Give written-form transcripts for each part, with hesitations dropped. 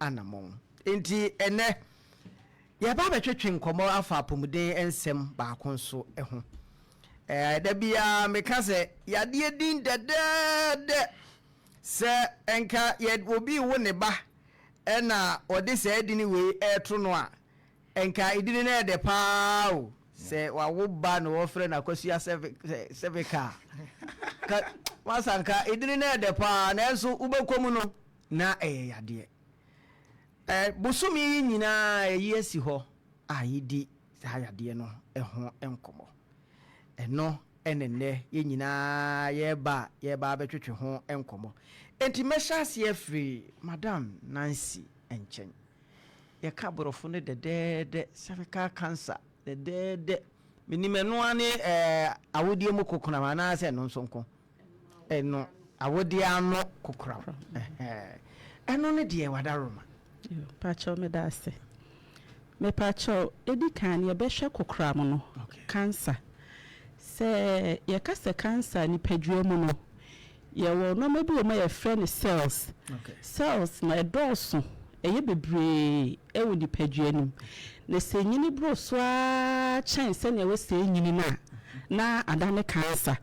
anamon enti ene ya ba betwetwe nkomo afa apomuden ensem ba konso eho da bia meka se yade din de se enka ye obi wo ne ba ena ode se edini we eto no a enka idini na de pa o se wa wo ba no wo frɛ na kwasua cervical ka wasanka idini na de pa na enso ubekomu no na yade busumi nyina yesi ho ayidi sayade no eho enkomo eno enenne ye nyina ye ba betwetwe ho enkomo enti meshase afri madam Nancy enchen ye ka borofo ne de cervical cancer de minimenu ani awodie mu kokona mana se no nsonko eno awodie ano kokora eno ne de wadaroma pacho me dase me pacho edikan ye behwe kokora mo no cancer se ye kase cancer ni padua mu no ye wo no mabi o ma ye friend cells cells na edoso eye bebre e wo di padua nim na se nyini bro so a chance na we se nyini na adane cancer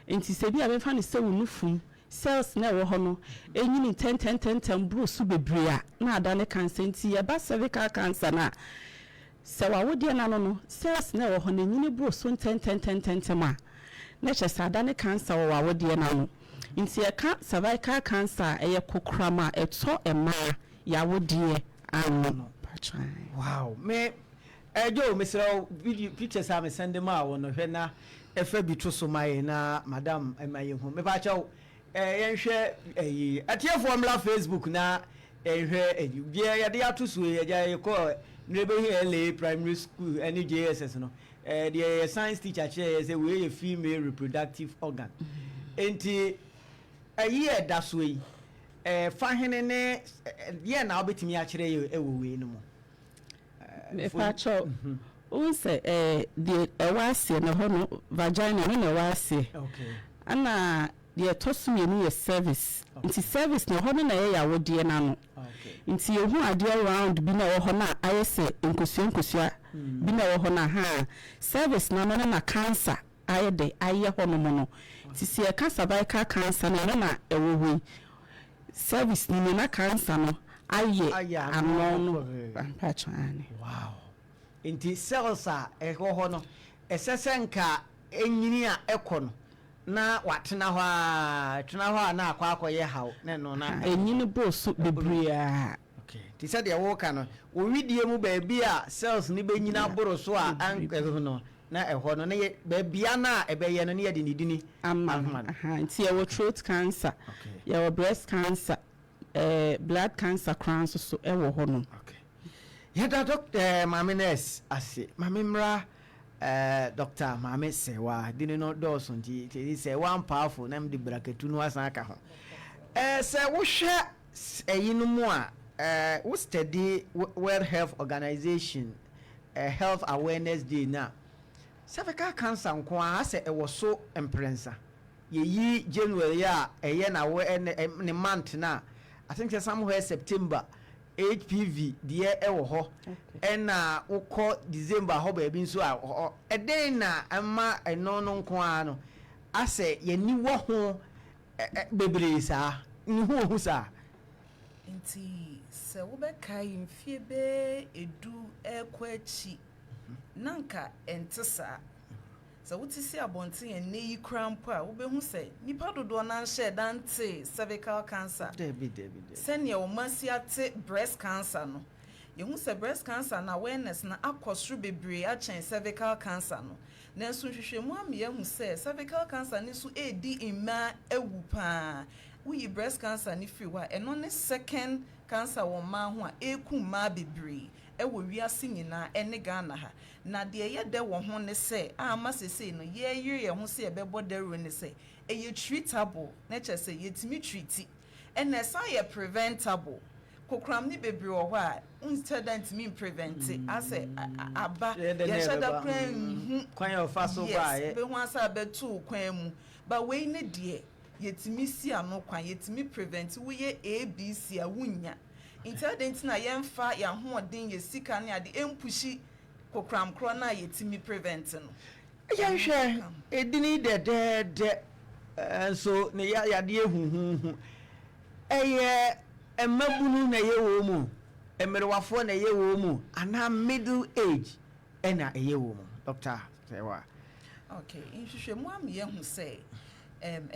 enti se bi a be fa ne se wo nufum cells na wo ho no enyini 10 bro so bebre a na adane cancer enti ye ba cervical cancer na se wa wodi na no cells na wo ho na enyini bro so 10 ma na che adane cancer wo wa wodi na no enti ye ka cervical cancer eye kokkrama eto ema ya wodi ano wow me ejo mesro video pictures am send ma wo no hwe na efa bi to so mai na madam emaye hu me ba chawo yenhwe atie formula Facebook na ehwe bia ya de atoso ya ja ko nrebe here LA primary school any JSS no the science teacher say we female reproductive organ enti ayi da so yi fa hene ne ye na obetimi a kire ye ewowe no mo me fa cho o se the ewase no ho no vagina no ewase okay ana the tosumi ni ye service nti service no ho no na ye ya wodie na no okay nti ye hu ade around bi na wo ho na ayese nkosua bi na wo ho na ha service na cancer ayede aye ho no mo no ti se e ka cervical cancer na ewowe service ni na cancer no aye anon patchane wow inti cells a ho no esesenka enyini a ekono na watena ho na akwakoye hawo na no na enyini bosu bebria okay ti said ya woka no wo widie mu ba bia cells ni benyina boro so a ankezo no na eho no na ba bia na ebeye no ne ye de nidini nti ya wo throat cancer ya wo breast cancer blood cancer crown so ewo ho no okay ya da doctor Maame nurse ase Maame mra Dr. Maame Serwaa dini no doso nti say one powerful na mdi braketu no asan aka ho se wo hwe eyinu mu a wo study World Health Organization Health Awareness Day na cervical cancer nko a se ewo so emprensa ye January a eye na wo ne month na I think somewhere September HPV die ewo ho ena ukọ December ho ba bi nso a eden na ama eno no nko a no ase yani wo ho bebre sa ni ho sa nti se wo be kai mfie be edu ekwachi nanka entesa se wotisi abonten ene yi krampo a wo be hu se nipa dodo na nhye dante cervical cancer debi sene o masiate breast cancer no yehu se breast cancer na awareness na akosru bebre a chen cervical cancer no nanso hwehwemu am yehu se cervical cancer ni so edi imma ewu pa we breast cancer ni free wa eno ne second cancer wo ma ho a eku ma bebre ewo wiase nyina ene Ghana ha na de ye de wo ho ne se ama sese no ye yire ye ho se e bebo daru ne se ye treatable na che se yetimi treat ene sa ye preventable kokram ni bebre wo ho a instead me prevent ase aba ye shada kwan yo fa so ba ye be ho asa betu kwan mu ba we ne de yetimi si ano kwan yetimi prevent wo ye ABC a wunya Intelligent na yemfa ya ho odin ye sika ne ade empushi kokram kro na yetimi prevent no. Hwɛ edini de so ne ya de ehuhu emabunu na ye wo mu emerewafo na ye wo mu ana middle age na ye wo mu Dr. Serwaa. Okay, nhwehwɛ mu am ye hu say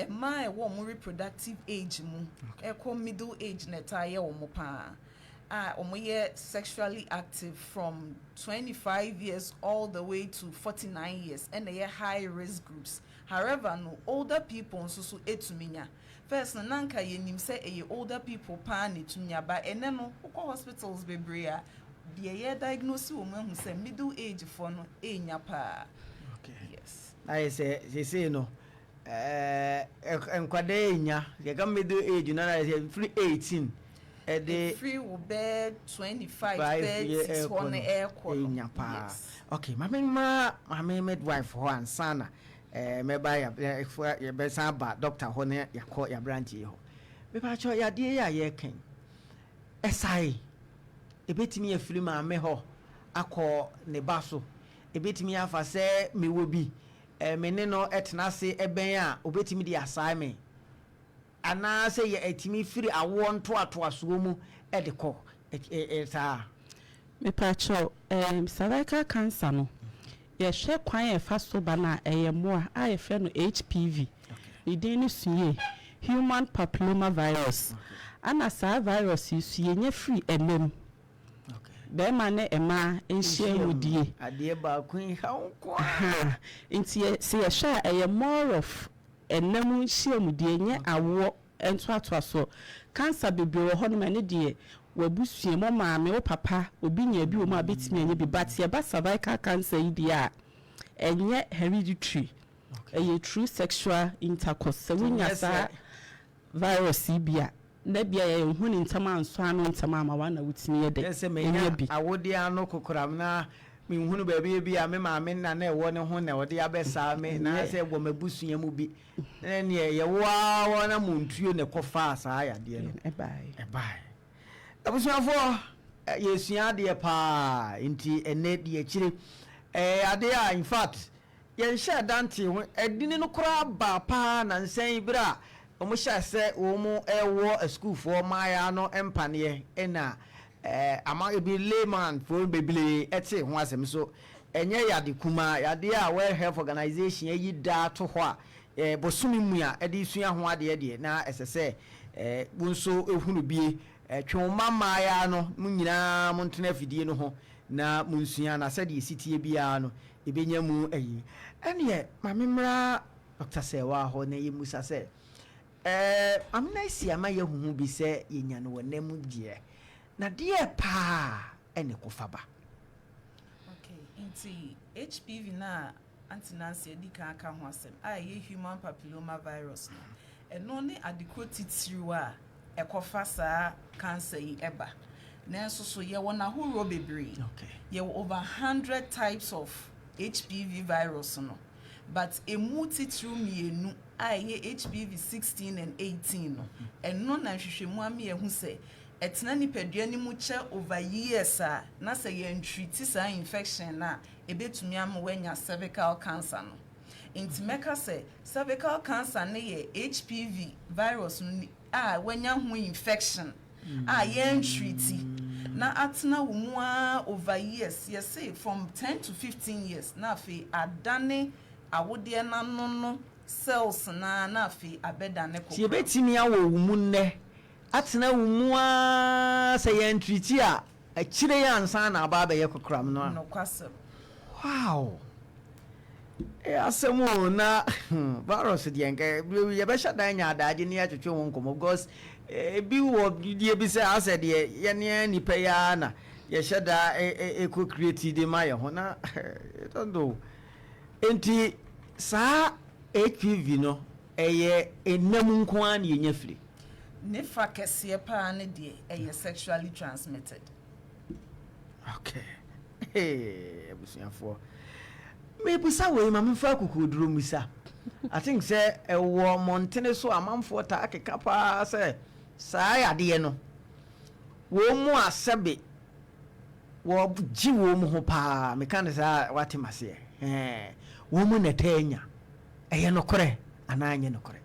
my wo reproductive age mu eko middle age na ta ye wo mu pa sexually active from 25 years all the way to 49 years and they high risk groups. However, no older people so etuminya. First na nanka yenim say older people pa na etuminya ba ene no hospitals bebrea the diagnosis woman who say middle age for no enya pa. Okay. Yes. I say no enkwade enya ye middle age na free 18 free will bear 25 30 on the air yes. Okay, my midwife ho ansana me ba ya be san ba doctor ho ne yakọ ya branch ho me ba cho ya de ya ye ken esai ebetimi afiri ma me ho akọ ne ba so ebetimi afa se me wo bi me ne no etena se eben a obetimi di assignment ana se ye etimi firi awo nto atoaso mu edekọ eta me pacho cervical cancer no ye hwe kwan e fa so ba na mo a ye fe no HPV idin ni suye human papilloma virus ana sa virus isu ye nya free enem be ma ne ema enhie mudie ade ba kun ha nko nti se ye hwe more of enem nhie mudie nya awo ento atoaso cancer bebe wo ho no ma ne de wabusue mo maame wo papa obi nya bi wo ma betimi anya bi but ye ba cervical cancer idia enye hereditary a true sexual intercourse so winya sa virus ibia na bia ye hu ni ntama anso ano ntama ama wa na wutimi ye de enye bi awode ano kokoram na me hunu ba bi a me maame na na ewo ne ho na wode abesa me na se egbo mabusua mu bi ne ye wa na muntuo ne kofa asa ya de no ebai abusuafo yesua de pa nti ene de akire ade a in fact yen share dante ho edini no kora ba pa na nsan bra omo sha se omo ewo school for maya no empane ena ama ebi layman for bebele ete ho asem so enye yade kuma yade a World Health Organization yi da to ho a bosumi mu a ede sua ho ade de na esese bunso ehunu bie twoma maya no munyina montena fidie no ho na munsua na sɛ de sitie bia no ebenya mu ayi ene Maame Mra Dr. Serwaa ho na yemusa sɛ amna sia ma yehuhu bi sɛ yenya no wonam die na de pa ene kofaba. Okay, inti HPV na antinansi edika aka ho asem ye human papilloma virus no eno ne adequate tiriwa ekofa saa cancer yi eba nanso so ye wona horo bebre. Okay, ye over 100 types of HPV virus no but emu titru mienu ye HPV 16 and 18 no eno na hwehwemu ame ye hu se etena ni padua ni mu che over years a na se ye ntreat sa infection na ebetumi am wenya cervical cancer no intimeka se cervical cancer ne ye HPV virus no wenya ho infection ye ntreat na atena wo mu over years you say from 10 to 15 years na afi adane awode na no cells na afi abedane ko ti betimi awo mu nne atena wo mu say ye ntreat a akire ya ansa na aba ba ye kokram no no kwasem. Wow. Asemo na virus de nka ye be shada nya adaje ne atwetwe won komo because bi wo die bi say ase de ye ne nipa ya na ye shada eco create de ma ye ho na don't know enti sa HPV no eye enam nko an ye nya firi ne fa kese pa ne de eye sexually transmitted. Okay. Hey, abusuafo me busa we Maame fa kukoduro musa I think say wo montene so amanfo ta akeka pa say saa yade no wo mu asabe wo ji wo mu ho pa me kan say what mase wo mu netanya eye nokore ana anye nokore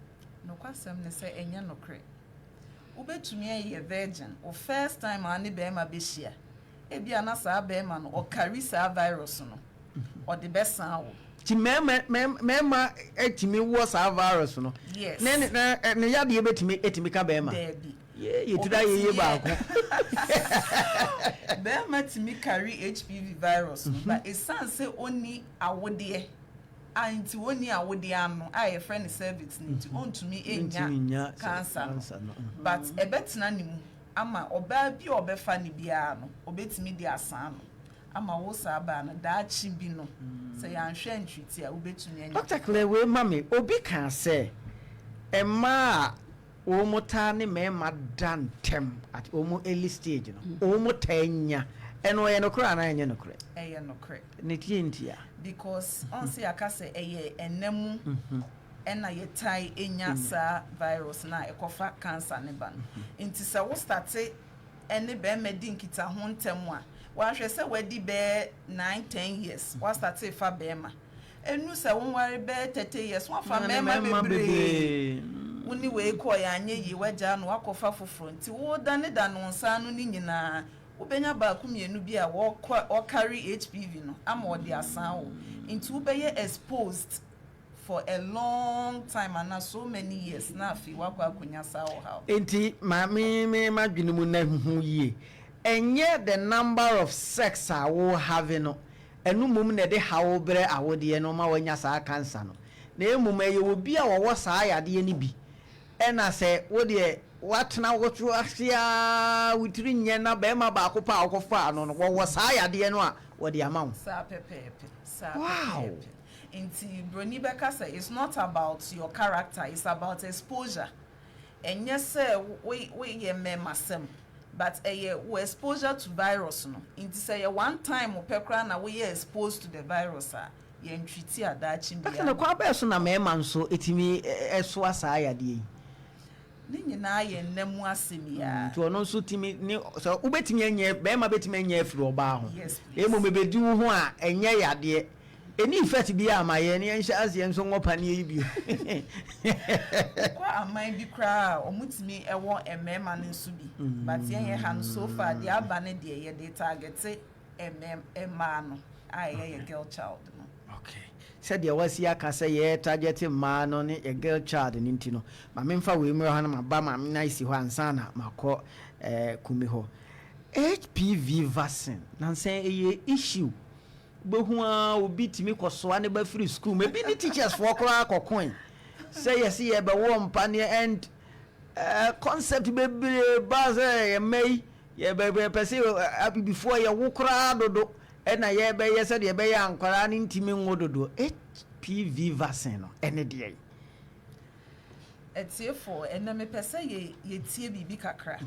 nokwasem ne say enye nokore ubetumi aye virgin o first time ani be ma be hia ebia na sa be ma no o carry sa virus no o de besan wo ti mema etimi wo sa virus no yes ne ya de etimi ka be ma you today ye ba ko be ma timi carry HPV virus but it sounds say oni awode anti woni awode ano a friend service ni to ontumi enya cancer but ebetina ni mu ama oba bi obefa ni bia no obetimi di asan no ama wo sa ba no da chi bi no say yanhwe ntwiti a obetumi enya Dr. Klewe mami obi kan say emma o mota ne mema dan tem at omo early stage no o mota enya eno ye no kra na enya no kra eye no kra ne tientia because on say akase eye enemu ena ye tai enya sa virus na ekofa cancer ne ban nti se wo start ene be medi nkita ho ntem a wa hwe se wadi be 9-10 years wa start fa be ma enu se won ware be 30 years wa fa me ma bebre woni we ko ya anye yi waja no akofa foforo nti wo dane da no nsa no ni nyina ubenya ba kumienu bi a wo carry HPV no ama odi asan wo nti wo be exposed for a long time and so many years na fi wakwa akunya sa wo ha enti ma me madwene mu na hu yie enye the number of sex a wo have no enu mum na de hawo bre awode no ma wanya sa cancer no na emum eye obi a wo sa ayade ni bi ena se wo de watna wotu asia witiri nye na be ma ba akopa akofa no wo sa ayade no a wo de amawo sa pepepe sa wow pepepe inti broni beka say it's not about your character, it's about exposure. And yes sir we ye me masem but we exposure to virus no inti say one time opekra na we exposed to the virus ye ntwiti adachi bia na kwa be so na me man so etimi eso asa ayade yi ni nyina ye nnamu asemi ya to no so timi ni so ubetimi enye be ma betimi enye afiri oba ho yes emo mebedi wo ho a enye yade eni effect bi amaye ne enhya azie nso ngopa ne yi kwa amai bi kra omutimi ewo emema ne nso bi but ye han so far the abane de ye de target emma no ye girl child no okay said there was ya ka say ye target ma no ne a girl child ni ntino ma memfa we mro ha na ma ba ma na isi ho ansa na makọ kumi ho HPV vaccine na say ye issue behua obi timi kosoa ne ba free school maybe the teachers for kra kokon say yes ye be wo mpa ne and concept be base ye may ye be pese before ye wo kra dodo e na ye be ye said ye be ya ankara ne ntimi ngododo HPV vaccine no ene de etiefo ene me pese ye tie bibi kakra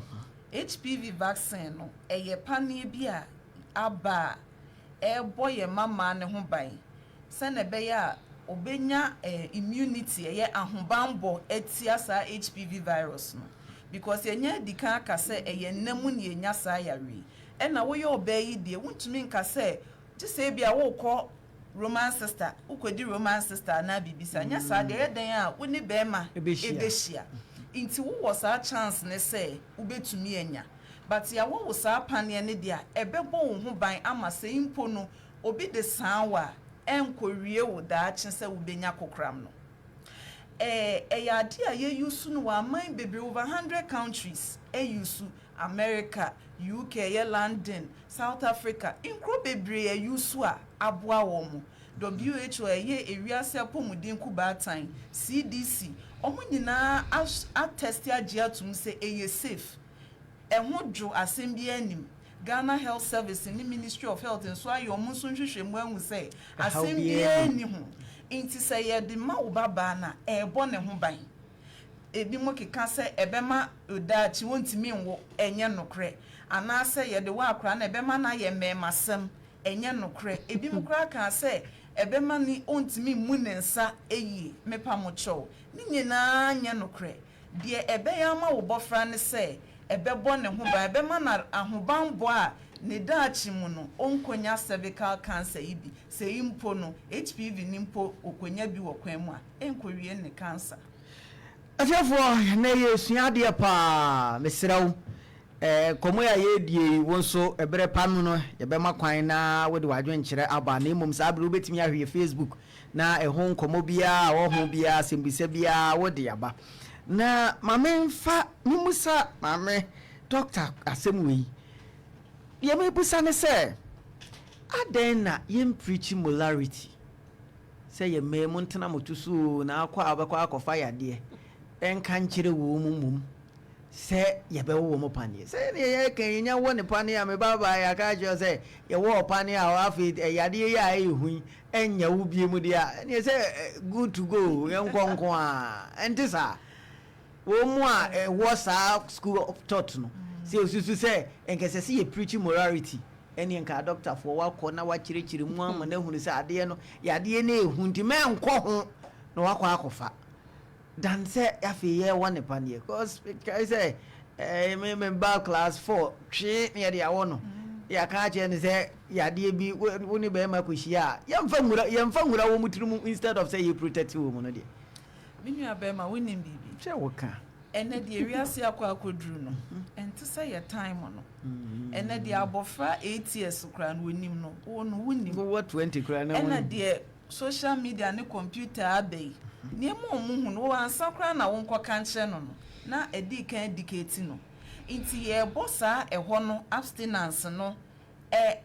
HPV vaccine no ye pane bi a aba boy mama ne ho ban se na be ya obenya immunity ye ahobambo etia sa HPV virus no because enya dika ka se ye namu ne enya sa yare e na wo ye obayi de wuntumi nka se gise bia wo kọ romance sister ukodi romance sister na bibisa nya sa de den a wo ni be ma ebehia inti wo was a chance ne se ubetumi enya but ya wo sa pane ne dia ebebo wo ho ban ama se impo no obi de sanwa enkowie wo da chi se wo benya kokram no ya dia ye use no wa man bebe over 100 countries use America, UK, London, South Africa inkro bebre ya use a aboa wo mo WHO ye ewiase apomudin kubatan CDC omo nyina attest agia tum se eye safe ehudwo asembia anim Ghana Health Service ni Ministry of Health and so ayo mo so nhwehwemu ahu se asembia ni ho inti se ye de ma wo baba na ebo ne ho ban ebi mo keka se ebema odachi wontimi nwo enye nokre ana se ye de wa akra na ebema na ye memasem enye nokre ebi mo kra ka se ebema ni ontimi mu ne nsa eyi mepa mo cho ni nyina anya nokre de ebe ya ma wo bofra ne se ebebo ne ho ba ebe ma na ahobanbo a ne daachi mu no onkonya cervical cancer ibi se impo no HPV ni mpo okonya bi wo kwan mu a enkowie ne cancer afefo na yesua de pa mesrawo komo ya yedie wonso ebere pam no yebema kwan na wode wadwenkyere aba na mum sa bere obetimi ahwe Facebook na ehon komo bia wo ho bia sembisa bia wode aba na mame mfa nimusa mame doctor asemwe yeme busa ne se aden na yem preach molarity se ye memu ntena motusu na akwa abakwa akofa yade enka nkyere wo mumum se yebewo mo panie se ye kenya wo ne panie a me baba ya ka jo se ye wo panie a afi yade ya ehun enya wo bie mu dia ne se good to go yenkonko a entisa wo mu a wo sa school of thought no se osusu se enkese se ye preach morality eni enka doctor for wakọ na wakyerechire mu ama na hunu se ade no yade na ehun ti me enko ho na wakọ akofa dan say afi ye one panie cause I say me ba class 4 twe ne de awo no ya ka che ne say ya de bi woni be ma kohia ya mfa ngura wo mutirum instead of say you protect wo mo no de minu abema woni bibi che wo ka ene de wiase akoduru no ente say your time no ene de abofra 8 years kra no wonim no wonim what 20 kra na ene de social media ne computer abei niemu omuhu no ansa kra na wonko kanche no na edi kan indicate no inti ye bossa eho no abstinence no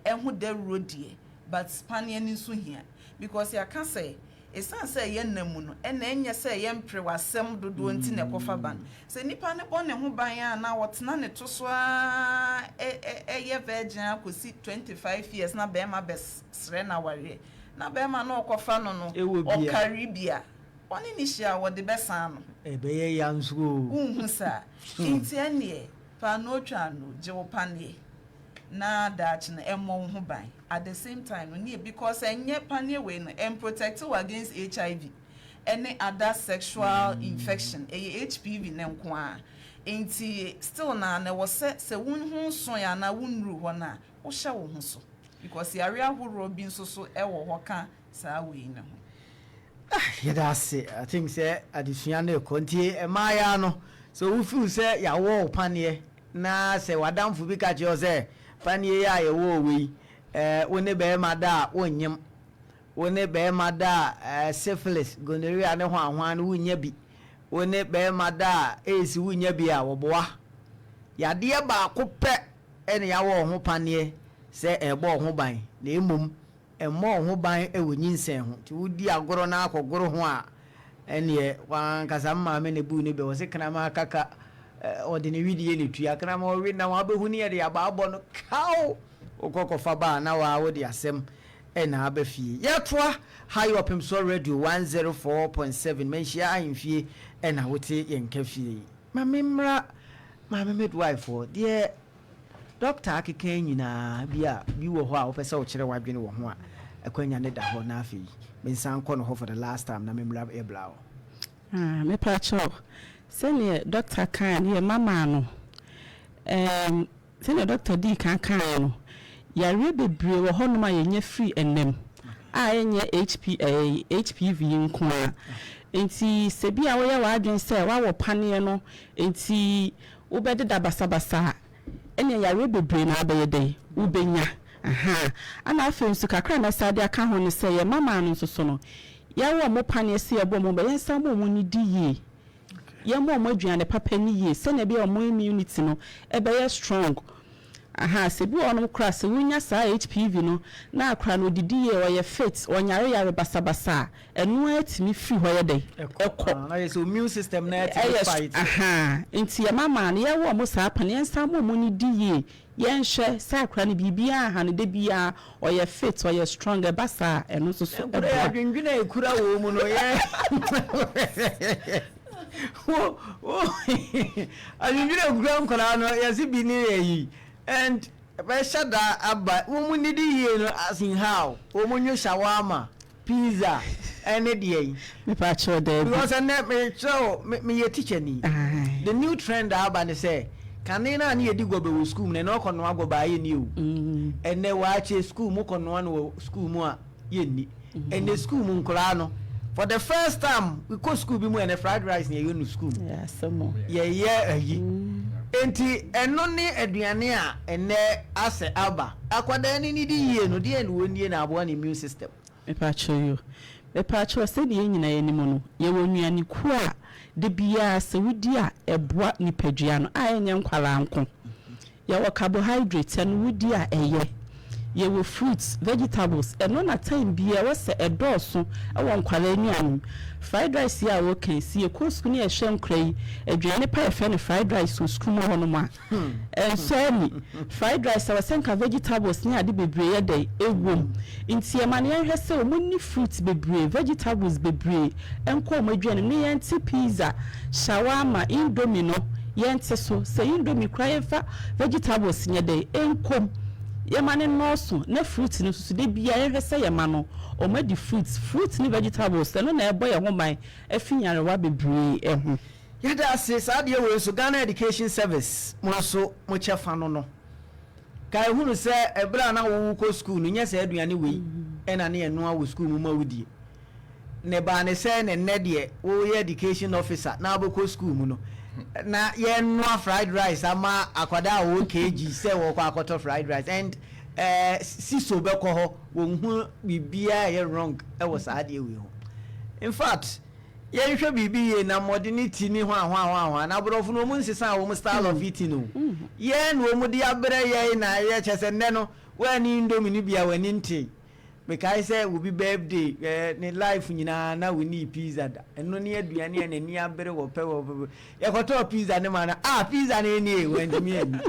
ehu de rodie but spania ni so hia because ya can say esan say ye namu no na enye say ye mpre wasem dodo nti na ekofa ban se nipa ne bon ne ho ban ya na wotena ne to so a ye virgin akosi 25 years na be ma bes sre na ware na be ma na okofa no no o Caribbean oni ni hia wo de besan no ebeye yansu unhu sa inti ene pa no twa no je wo panie na that na emo ho ban at the same time no near because enye panie we no and protect you against HIV any other sexual infection HPV ne nko a inti still na wo se won ho so ya na wonru ho na wo hye wo ho so because area horo bi nso so ewo ho ka saa we ne ho yedase I think say adisua na kontie emaya no so we feel say ya wo panie na se wadamfu bi ka je say panie ya ye wo we woni be ma da wonyem woni be ma da syphilis gonorrhea ne ho ahwan no wonya bi woni be ma da esi wonya bi a woboa yade ba ko pe ene ya wo ho panie se ebo ho ban na emum emo ho ban wonyinsen ho ti wodi agoro na akogoro ho a ene wan kasa maame ne bu ne be wo se kana ma kaka odine widie ne tua kana ma wi na wa behu ne ye aba abo no kaw okokofa ba na wa wo de asem na abafie yetoa high Opemsuo radio 104.7 menhia ahemfie na wote yenkafie mamemra mame midwife for de doctor akeka nyina bi wo ho a wo pese wo kire wadwene wo ho a akwanya ne da ho na afi mensan kɔ no ho for the last time na memra eblawo me pacho senior doctor kan ye mama no senior doctor di kan no yare bebre wo ho no ma yenye free enem a yenye HPV nko a enti sebi a wo ye wadwen se wa wo pane no enti wo bededa basabasa ene yare bebre na abaye dey wo benya aha ana afem su kakra na sade aka ho ne se ye mama no so no ya wo mo pane se ye bo mo be yensa mo ni di ye ye mo aduane papa ni ye se na bi o mo immunity no ebe ye strong aha se bi ono kra se wunya sa HPV no na akra no didi ye o ye fit onyare yare basabasa enu atimi free ho ye dey ekọ na so immune system na fight aha enti ye mama na ye wo mo sa pa ne ensa mo ni di ye ye nhwe sa akra ne bibia ha ne de bia o ye fit o ye strong basa enu so so adwendwena ekura wo mu no ye adwendwena ekura nkora no ye si bi ni yi and shada abba woman need you know as in how woman you shawarma pizza any day me pacho there because I me show me your teacher ni the new trend abba they say kanena na yedi go be wo school na no kono ago ba ye ni o ene wa che school mu kono no school mu a ye ni ene school mu nkora no for the first time we go school bi mu ene fried rice na ye no school yeah some ye ayi enti eno ni aduane a ene ase aba akwada ni di ye no de ene woni na abo na immune system me pa cho se de nyina ye ni mu no ye wonuane ku a de bia se wudi a eboa nipadua no a enye nkwala nko ye wo carbohydrates and wudi a eye ye wo fruits vegetables eno na time bia wo se edoso e wo nkwala nuanu fried rice ya wo kan si e ko sku ne e hwe nkrai aduane pa e fe ne fried rice so sku mo hono ma so ni fried rice wa senka vegetables ni ade bebre ye dey ewom nti e ma ne hwe se o munni fruits bebre vegetables bebre enko mo aduane ne ye nti pizza shawarma indomie no ye nti so se indomie kra ye fa vegetables nye dey enkom yemane noso na fruit no so de bia ye hwese yemano o ma di fruits ni vegetables no na ebo ye homan afinyare wa bebre ehu yada ase saade we so Ghana Education Service mo so mo chefa no kai hunu se ebra na wo ko school no nya se aduane we ena na ye no awo school mu ma wudi ne ba ne se ne de wo ye education officer na aboko school mu no na ye no fried rice ama akwada wo kg se wo kwa akoto fried rice and siso be ko ho wo hu bibia ye wrong e was ade we ho in fact ye hwe bibi ye na modernity ni ho na brofo no mu nsesa wo style of eating no ye no mu de abere ye na ye chese nne no we ni indomie ni bia wani nti because say will be birthday ni life nyina na we need pizza da eno ni aduane na ni abere wo pe wo ye koto pizza ne ma na pizza ne ni we ndimi ani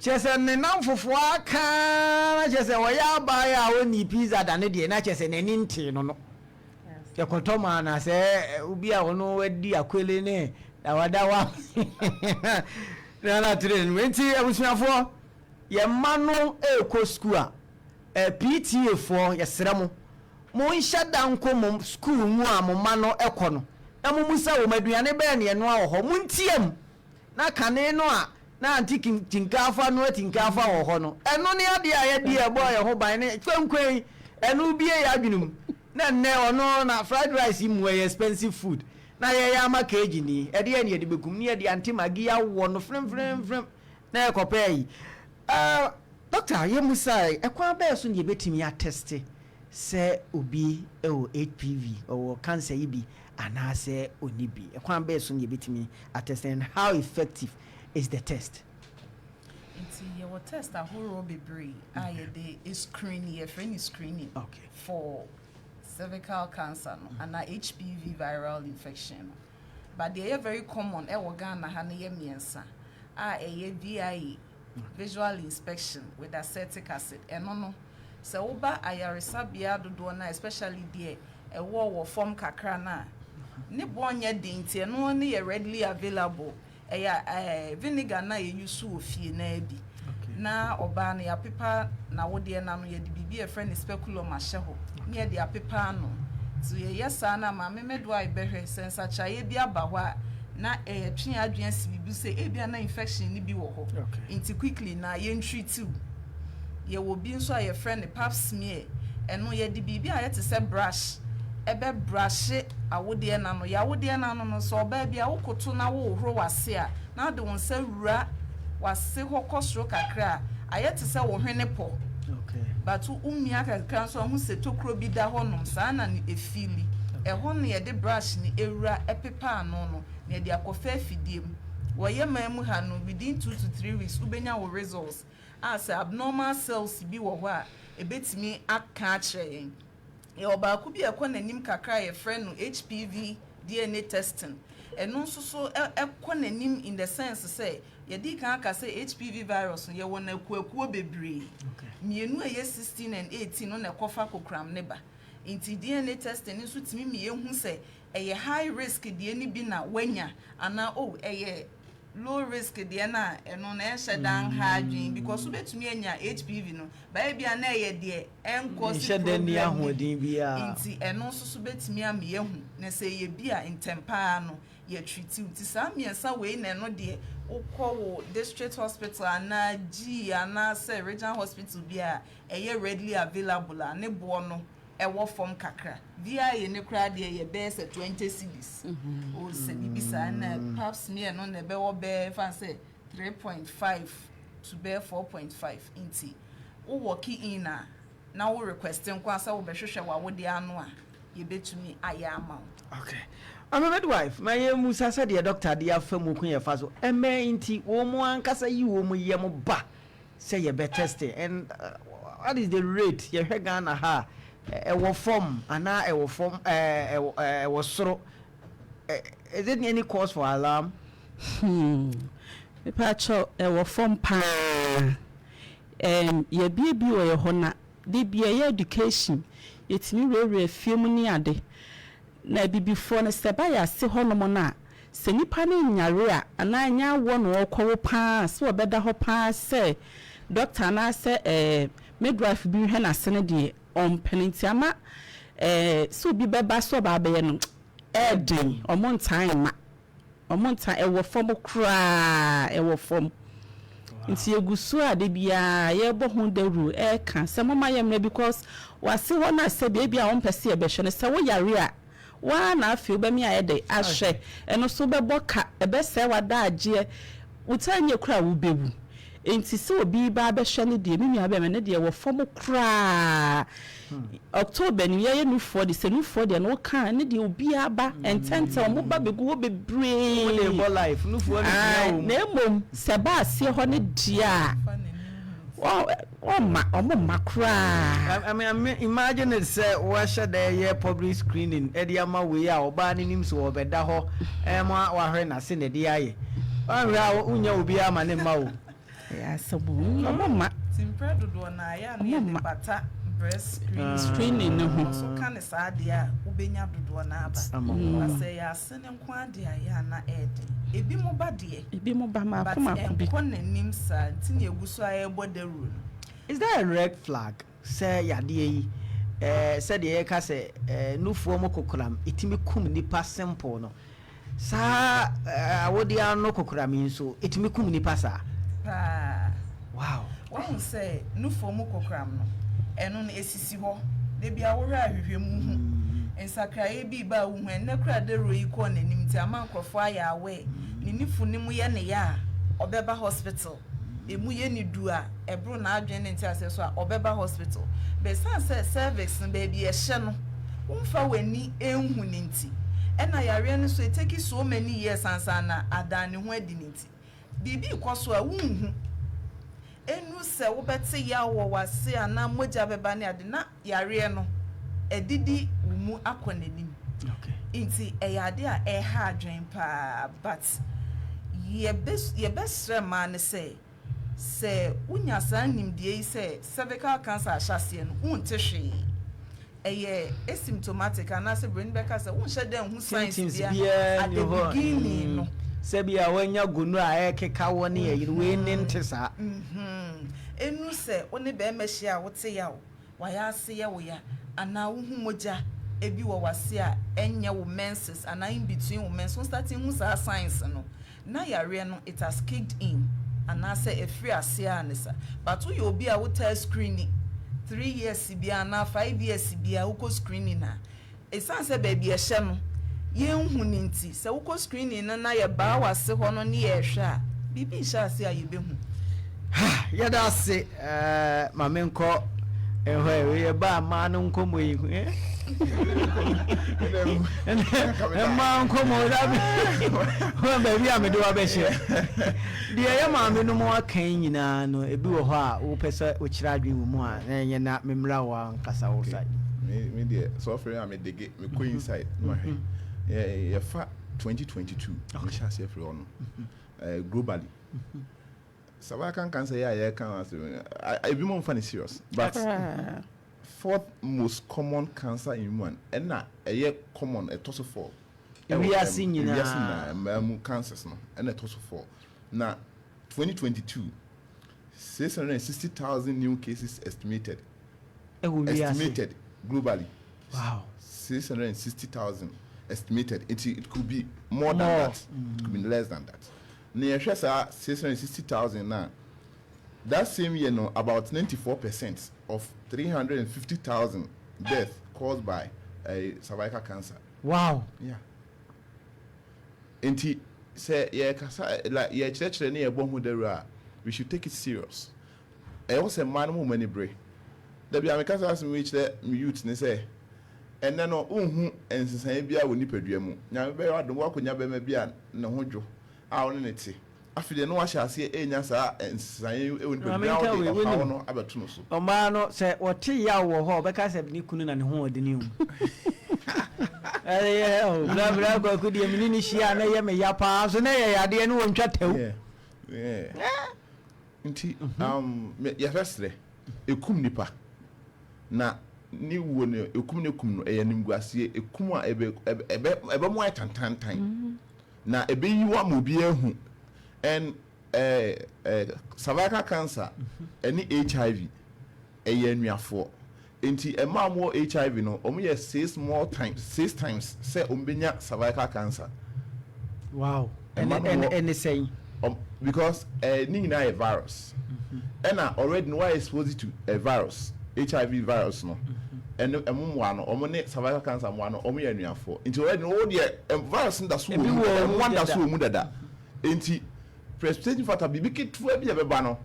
chese ne nam fofo aka na chese wo ya ba ya wo ni pizza da ne de na chese ne ni nti no ye koto ma na se ubi a wono wadi akwele ne da wada wa na train wenti abusuafo ye mano ko school a PTA for yesremo mo nhyada nko mo school mu a mo ma no ekọ no na mo musa wo maduane be ne no a ho mo ntiem na kane no a na anti tinkafa no tinkafa wo ho no eno ne ade a ye die ebo ye ho ban ne kwankwan eno bie ya adwunum na nne ono na fried rice mu e expensive food na ye ya ma keji ni ede ye ne ede bekum ne ede anti magi ya wo no frem na e kopai Doctor, you must say, a quite bear soon you bet me a test, say, Ubi, HPV, or cancer, be, and I say, Unibi. A quite bear soon you bet me a test, and how effective is the test? It's your test, a whole baby. Is screening, a friend screening for cervical cancer and a HPV viral infection. But they are very common, Ghana, Hanayemiansa, a VIE. Visual inspection with acetic acid no so oba ayaresa bia dodo na especially there a war form kakra na ne bonye dinti no ne ye readily available vinegar na ye use ofie na bi na oba na ya pepa na wode na no ye de bibi e friend speculum ahye ho ne ye de apepa no so ye yesa na ma me medo ai behwe sensa cha ye bi aba ho a na twen adwan sibibu se ebia na infection ni bi wo ho inti quickly na ye treat you ye wo bi nso a ye friend pap smear eno ye di bibi a ye te se brush ebe brush awode na no ya wode na no so oba bia wo koto na wo horo wase a na de won sa wura wase ho kosro kakra a ye te se wo hwene po but umia kakra so hu se tokro bi da ho nom sa na ni efili ho ne ye de brush ni ewura epepa ano no ne de akofa fidiem wo ye mamu ha no within 2 to 3 weeks ubenya wo results as abnormal cells bi wo ho a ebetimi aka kire ye oba ku bi ekonanim kakra ye friend no HPV DNA testing eno nso so ekonanim in the sense say ye di kan aka say HPV virus ye wona akuakuo bebre mienu ye 16 and 18 no na kofa kokram ne ba inti DNA testing nso timi mi ehu say eye high risk de ni bi na wanya ana eye low risk de na eno na shedan ha adwin because we betumi anya HPV no ba bia na eye de enko si shedan ni ahodin bia inti eno so betumi am yehu na say ye bia intempa no ye treat you ti sa miensa we na no de ukọ district hospital ana G ana say regional hospital bia eye readily available ne bo no ewo form kakra via ye ne kra de ye be say 20 cedis o se bibisa na perhaps me no ne be wo be fan say 3.5 to be 4.5 inti wo work in na wo requesting kwa say wo be hwehwe wa wo de ano a ye betumi aya amount. Okay. I'm a midwife. My Musa said the doctor dear Femu Queen Faso. And me inti womo ankasa yi womo yemo ba. Say you better test it. And what is the rate? You Ghana ha a form and now a form was so is it any cause for alarm? Me pacho a form pa ye baby or your hona. They be a education. It's me really film ni ade. Na before na seba ya se hono na se nipa ne nyare a ana nya wo no okwo pa se obeda ho pa se doctor na se midwife bi hwe na se ne de on penalty ama so bi beba so ba be no den omontan ewo form kra ewo form nti egusu ade bia ye bo ho daru ka se mama yem na because wase ho na se bia on pese e be hwe ne se wo yare a wa na afi ba mi ayede ahwe eno so be boka ebe se wada agye utanye kura wo bewu enti se obi ba be hwe ne de mi aba me ne de wo fom kura October ni ye nufu de se nufu de no kan ne de obi aba entente o mo ba begu wo bebre wo le bo life nufu wo ne na emom se ba ase ho ne dia I mean, imagine it say washa the public screening. Ediama we are obani nim so obeda ho. Emma wa hwe na se ne de aye. Wanra unya obi ama ne ma o. Ya sabu. Mama. Timpre dodo na ya na de bata breast screening no ho. So kan sa de a ubenya dodo na aba. Na say ya se ne nko ade ya na ede. Ebi mo ba de. Ebi mo ba ma akoma bi. Kon nanim sa tin eguso aye border rule. Is there a red flag? Say yade yi say de ka say nufuo mo kokoram itimi kum nipa simple no. Sa awodi ano kokoram nso itimi kum nipa sa. Wow. One say nufuo mo kokoram no. Eno na esisi ho. De bia wo hwa ahwehwe mu hu. Ensakraye bi ba wo hu enne kra de roi ko nanim ti amankrofo aya awe. Ni nifu ni mu ye ne ya obeba hospital. Emu ye ni du a ebro na adwen ne ntia so a obeba hospital be san say service no baby e hye no umfa wani enhu ne nti ena yare no so it take so many years ansa na adane ho adi ne nti bibi koso a wunhu enu se wo bete ya wo wase ana moja beba ne ade na yare no edidi mu akonanim okay nti eyade a e ha adwen pa but ye best man say se unya san nimdie say cervical cancer ahase no unte hwe eye asymptomatic and as brain beka say unhye den hu signs bia at the beginning no se bia wanya gunu a ekeka wo ne yiri we ne nte sa enu se oni be mehia wote ya wa ya ase ye wo ya ana wo hu moja ebi wo wase a enye wo menses ana in between wo menses starting hu sa signs no na yare no it has kicked in and I say a free asianisa but we obi a water screening 3 years bia na 5 years bia uko screening na e san say baby e hye no ye nhu ni nti se uko screening na ye ba wase ho no ne ye hwe a bibi hye ase a ye behu ya da se mame nko ehwe ye ba ma no nko mo yi ma nko mo da bi ho baby a me do abehye de ye mame no mo akan nyina no ebi wo ho a wo pese wo kira adwen wo mu a enye na memra wa nkasa wo sai me de so free am dege me ko inside no hwe ye fa 2022 we shall say free on globally cervical cancer ya can ebi mo mfa serious but fourth most common cancer in women and na common a toss of 4 we are seeing in cancers no and a toss of 4 now 2022 660,000 new cases estimated globally. Wow. 660,000 estimated. It could be more than that. It could be less than that. Near 660,000 now. That same year, no, about 94% of 350,000 deaths caused by cervical cancer. Wow. Yeah. And say, we should take it serious. I also man who many brave. There be a mechanics which the youth say, and then and say, be I will nip a dream. Now, very hard to walk when you be a no hojo. I only see. After the no, I shall see a nyasa and say, you will be no abatunus. O mano say, what tea ya wo because I Nikun and who the new. Blah, could you mean she and I am a yapa, so I didn't want to. Yeah. Yesterday, a kum nipa. Na ni wone ekum ne kum no eyanim guasie ekum a ebe mo tantan na ebe yiwa mo bi ehu and cervical cancer any HIV eyanuafo enti ema mo HIV no omo ye 6 times say ombenya cervical cancer. Wow. And saying because ni na a virus and already no exposed to a virus HIV virus no and one or cervical cancer one or me for into already all the virus in the school one that's so mudada into precipitating factor be big to be a bano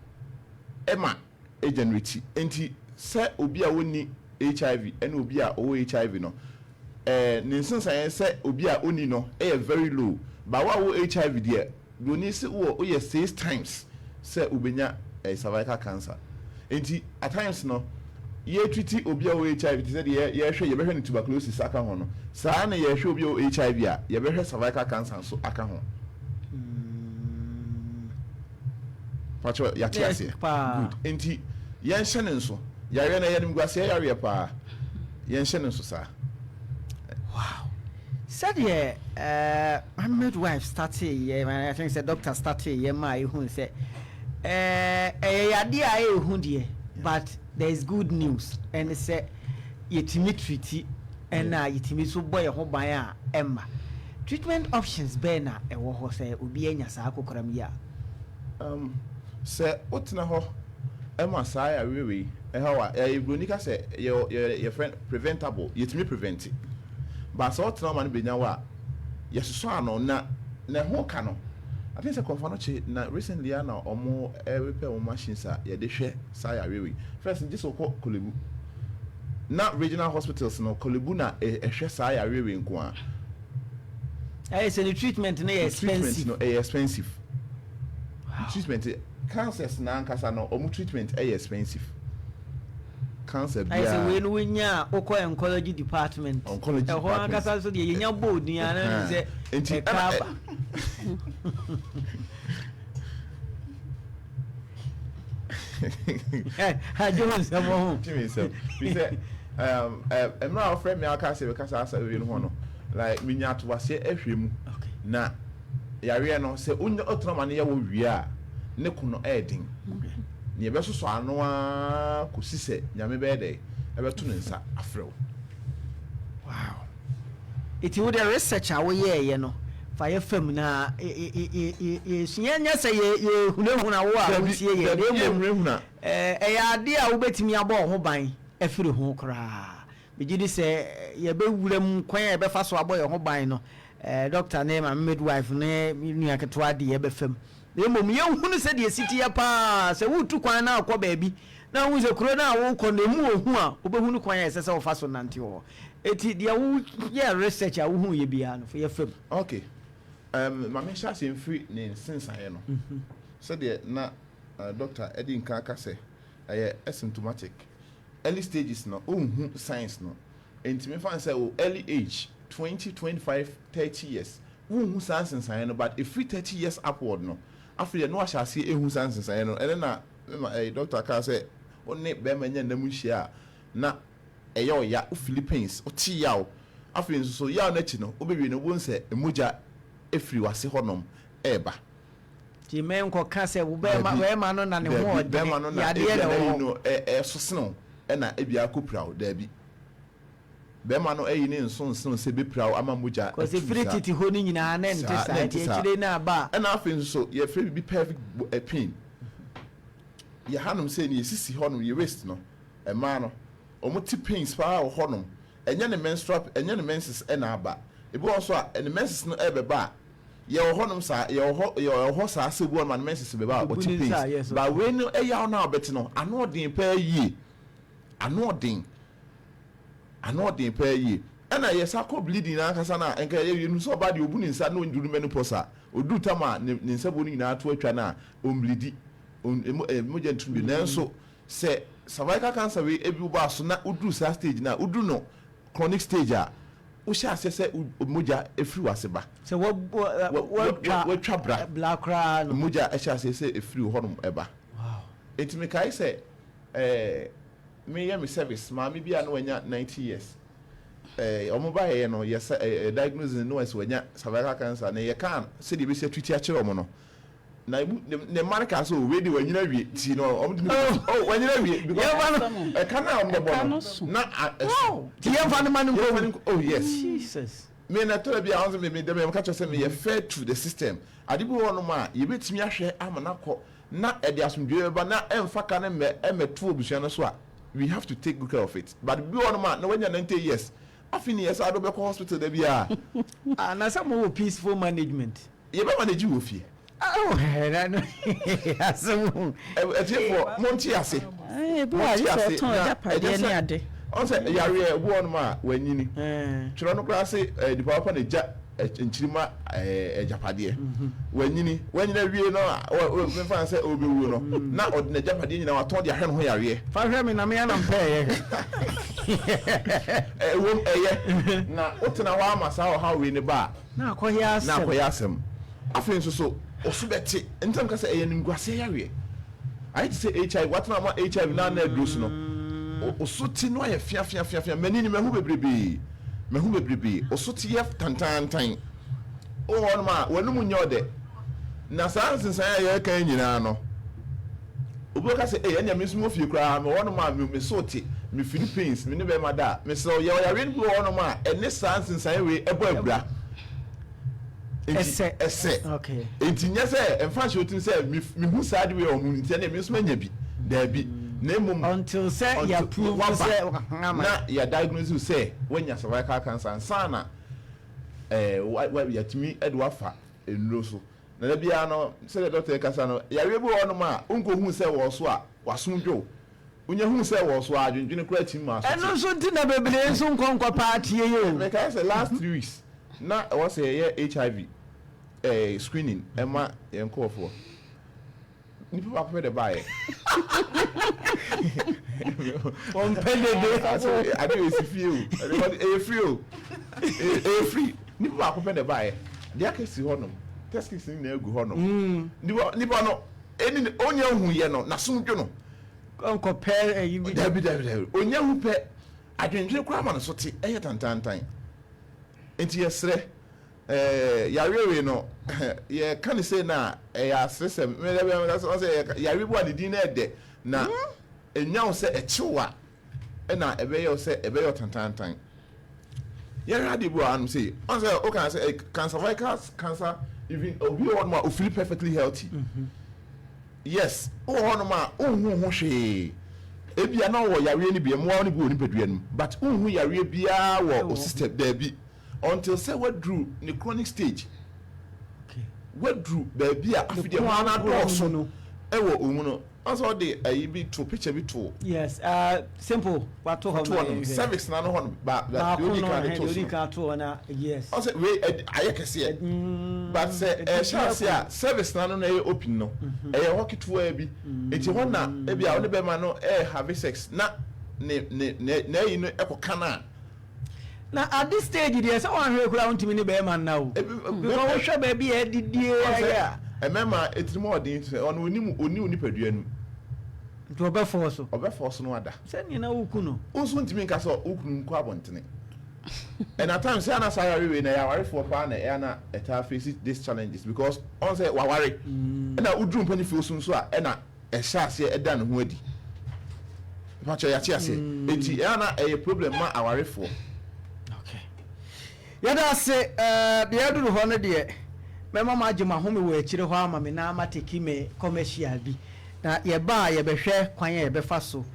Emma agency into say obia woni HIV and obia o HIV no ninsen science say obia oni no very low but what HIV there you need say oh 6 times say ubenya cervical cancer enti at times no ye treat obi a HIV said ye hwe ye behwe tuberculosis aka ho no saa na ye hwe obi a HIV a ye behwe cervical cancer so aka ho pacho ya tiase good enti ye nhye ne nso yare na ye nim guase yare pa ye nhye ne nso saa. Wow. Said my midwife started I think the doctor started my who said idea who dear but there is good news and they say yetimi treat and yetimi so boy ho ban emma treatment options be na e wo ho say obi anya sa akokram ya say otina ho emma sa ya wewe how bronika say your friend preventable yetimi prevent it but so otina man be nya wa yesuso ano na ho ka no I think the confound na recently na omo repair machines a ye de hwe saya wewe first this okọ Kolebu na regional hospitals no Kolebu na hwe saya wewe nko a say the treatment na expensive no expensive treatment cancers na ankasa no omo treatment expensive cancer bia say we no nya okọ oncology department ankasa so de nya board ni ana say ekaba I don't know. Jimmy said, I'm not afraid me I can't say because I said we no like me nya to wase ehwemu na yare no say onye otroma ne ya wo wia ne kuno edin ne be so ano a kosise nyame be dey e be to ne nsa afrew. Wow. It would a research away ye no fire fam na sunya say ye hunahuna wo a wontie ye hunahuna ya ade a wobetimi abo ho ban afiri ho kra begidi say ye be wuram kwan ye be fa so abo ye ho ban no doctor name and midwife ne nua ketwa de ye be fam na mom ye hunu se de city ya pa se wutu kwan na akọ ba bi na hu se kuro na wo kọ na mu ohu a obehunu kwan ye se wo fa so nante wo eti de wo ye research a wo hu ye bia no for ye fam. Okay. Maame Serwaa free ne sensaye no so de na doctor Eddie Nkaka say asymptomatic early stages no ohun signs no enti me fan say early age 20 25 30 years ohun sensaye no but if 30 years upward no after no asha see ehun sensaye no and na doctor ka say onne be manya na mu hia na eyo ya Philippines o ti yawo after nso so yawo na chi no obewie no won say emoja efiri wase honom eba ti men ko ka se wo be ma no na ne ho ya de no so seno e na ebia kopra o da bi bema no eyi ne nso se bepra ama moja cause free titi ho ni nyina na ntesa chire na ba na afi nso ye free be perfect pain ye hanom say ne sisi honom ye waste no ema no omuti pains pa honom enya ne menstrual enya ne menses na aba ebi also a ne menses no ebeba ye honom sa ye ho sa asebu on man menses beba o ti pains ba we no eya na obeti no ano odin pa yi ano odin pa yi na yes akọ bleeding na akasa na enka ye nu so ba de obu ni nsa no nduru menopause odu tama ne nsa bo ni na ato atwa na omblidi moja ntumbi nanso se cervical cancer we ebi ba so na udu sa stage na udu no chronic stage a wo sha se moja efiri wase ba se wo twa bra black cra no moja e sha se efiri honum eba wow etimi kai se me ye me service ma me bia no anya 90 years omo ba ye no yes diagnosis no as wanya cervical cancer na ye kan se de be se twiti a kire omo no na ne marka so we de wanyina wie ti no wanyina wie because e kana omo bo na ti ye fa no man ko oh yes Jesus me na to bia on me dem ka cho se me ye fair to the system adibo wono ma ye betimi ahwe amana ko na e de asomdwe ba na emfa ka na emeto obusua no so a we have to take good care of it but bi wono ma na wanya 90 years afini yes ado be ko hospital da bia na some peaceful management ye be manage wo fie oh na no aso for monti ase bi wa so ton japade ni ade on say yare wono ma wanyini twero no kra se di papa na ja enchirima japade wanyini wie no me fa say obewu no na odina japade nyina wa ton de ahwe no ho yare fa hwe me na me na mpa ye wom eye na otena ho amasa ho ha we ne ba na akoya asem afin so osubeti entam ka say eye ngwase yare I say HIV what na ma HIV na dose no osuti no ye fia manini mehu bebrebe osuti ye tantantan o won ma wanum nyode na sansensan ye kan nyina no obo ka say enya me sumo fie kra me won ma me soti me Philippines me ne be mada me so ye yare no won ma ene sansensan we ebo abura ese okay entinya say emfa shotin say me hu side we o hu entinya me so manya bi da bi na mum until say ya prove say na ya diagnose say when ya cervical cancer sana yatimi edwafa enuro so na bia no say the doctor kasa no ya webu wonu ma unko hu say wo so a wasomdwo unya hu say wo so adwendwene kura tim ma so eno so ntina bebre so nkonkwa party ye me ka say last 3 weeks na was say HIV screening ema yenkofo nipa ba ko de bae on pedede ade esifie o free nipa ba ko de bae dia ka si honom test kits ni na egu honom nipa no eni onya hu ye no na somdwo no onko pair yibi dabi onya hu pe adwendwe kwa ma no so te eye tantantan enti yesre yarewe no ye kan say na ya sesem me say yare bo adidi na ede na enyaw say echiwa na ebeyo say ebeyo tantantan yare adibo anu say on say o can say cervical cancer even obi on ma o feel perfectly healthy yes o on ma ohun hwe ebia na wo yare ni bia mo ni bi oni pedua nu but ohun yare bia wo o system there bi until say what drew the chronic stage okay what drew baby afide ma na do so no e wo omu no also the ayi bi to picture bi to yes simple what to have cervix na no ho ba the can to na yes also we ayekese but say chance cervix na no na open no e hokitu a bi enti ho na e bia one be ma no have sex na na yi no ekokana na at this stage there say one hwe kura untimi ni be man now because we hwe ba bi e didie ya emema etimo odin ono oni padua nu to be force no ada say ni na wuku no unso ntimi nka so ukunu nko abontene and at times say na say we na ya ware for pa na e na eta face these challenges because on say wa ware na udru mpani fi osun so a na e sha ase e da ne ho adi pacho ya chi ase enti e na e problem ma aware for yɛda se deɛ aduru hɔ no deɛ mɛma ma agye mahome wɔ akyire hɔ ama me na mateki me commercial bi na yɛba a yɛbɛhwɛ kwan a yɛbɛfa so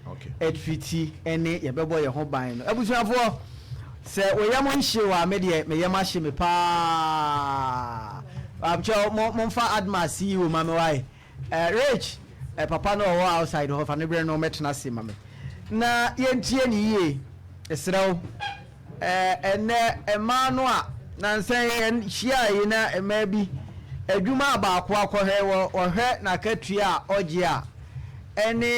ɛtriti ne yɛbɛbɔ yɛn ho ban no abusuafoɔ sɛ wɔyɛ mo nhye wɔ a me deɛ meyɛ ma hye me paa abkyɛ momfa admas yi wɔ ma me wae rich papa no ɔwɔ outside hɔ fa ne berɛ no mɛtena se ma me na yɛntie ne yie ɛserɛ wo ɛnɛ ɛmaa no a nansɛn hyia yi na ɛmaa bi adwuma baako akɔhwɛ wɔhwɛ na katua a ɔgye a ɛne